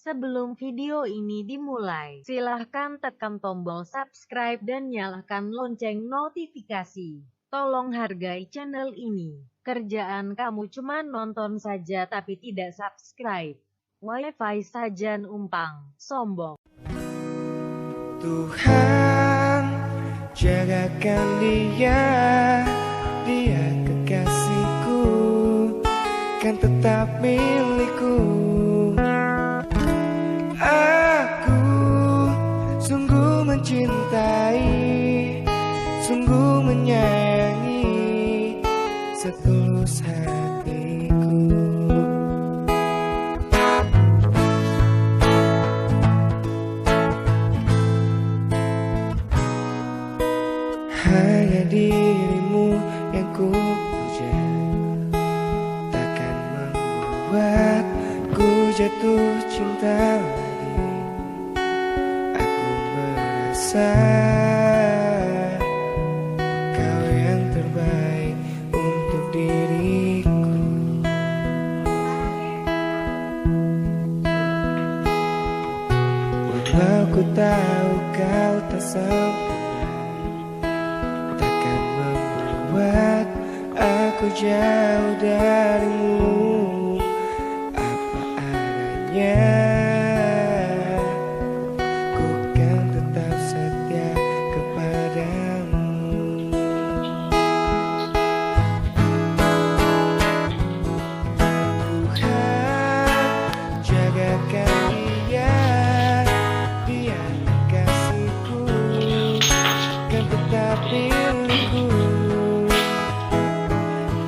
Sebelum video ini dimulai, silahkan tekan tombol subscribe dan nyalakan lonceng notifikasi. Tolong hargai channel ini. Kerjaan kamu cuma nonton saja tapi tidak subscribe. Wifi saja numpang, sombong. Tuhan, jagakan dia kekasihku, kan tetap milikku. Aku sungguh mencintai, sungguh menyayangi setulus hatiku. Hanya dirimu yang ku puja, takkan membuatku jatuh cinta lagi. Aku merasa kau yang terbaik untuk diriku. Walau ku tahu kau tak sempurna, takkan membuat aku jauh darimu. Apa adanya, ku kan tetap setia kepadamu. Tuhan, jagakan dia kekasihku, kan tetap milikku.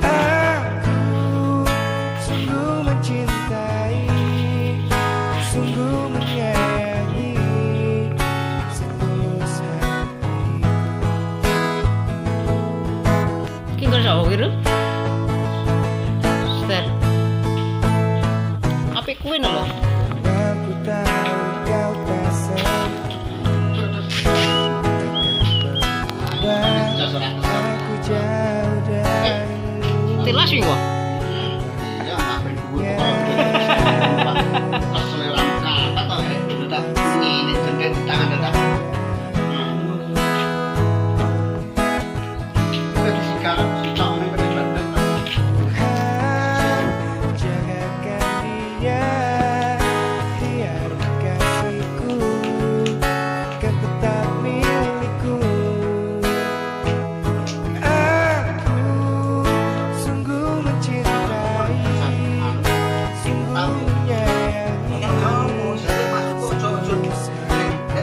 Aku sungguh mencintai, sungguh menyayangi setulus hatiku. Tinggal siapa gitu? Ster. Apa kue nalo? Aku tahu kau tak sempurna, takkan membuat aku jauh darimu. Tilas sih gua. Jagakan dia kekasihku, kan tetap milikku. Aku sungguh mencintai, sungguh menyayangi setulus hatiku.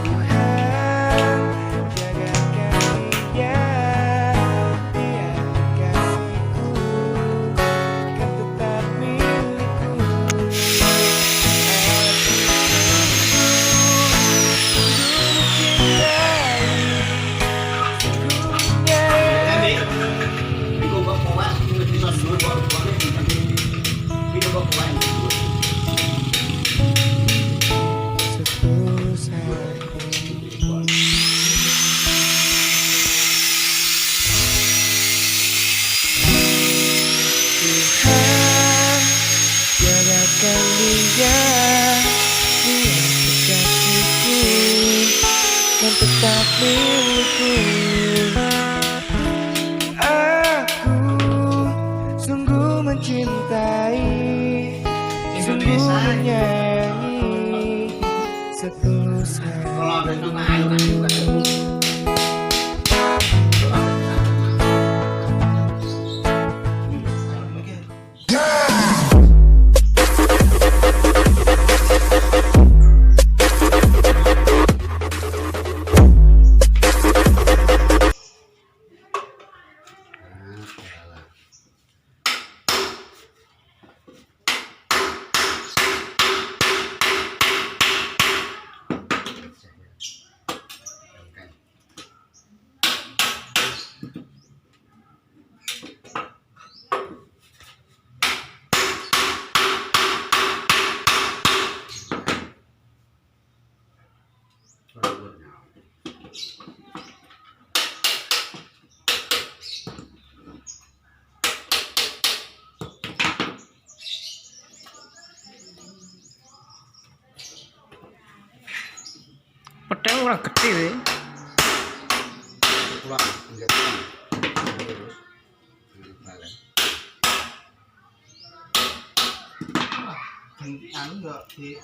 Tuhan, jagakan dia kekasihku, kan tetap milikku. Setulus hatiku. Tuhan, jagakan dia kekasihku, kan tetap milikku. Aku sungguh mencintai, sungguh menyayangi setulus hatiku. Pedang ora gede deh. Kurang menjadi terus balen. Anu enggak di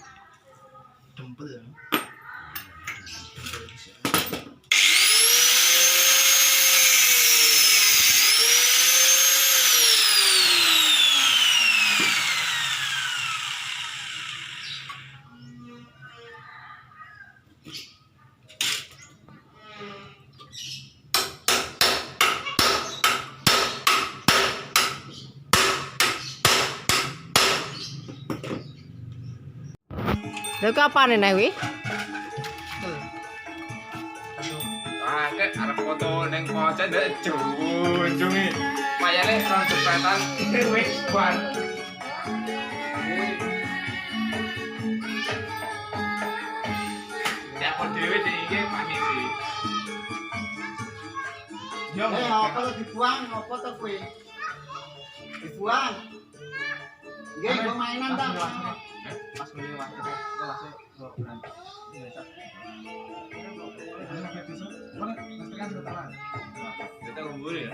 dempel ya. Lha kapan nek kuwi? Ah, kek arep foto ning pojok ndek ujung-ujunge. Mayane kon jepretan wis bar. Ya kok dhewe iki panik sih. Yo, Apa lo dibuang? Apa to kowe? Dibuang. Nggih, gua mainan ta. Pas ngene waktu kelasnya kok berhenti. Kita ngumpul ya.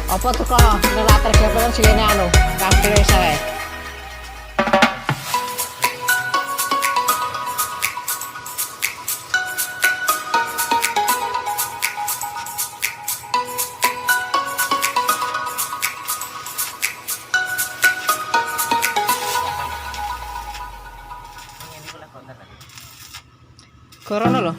Apa tuh kok ngelatar gapelan segini anu kabel saya. Corona loh.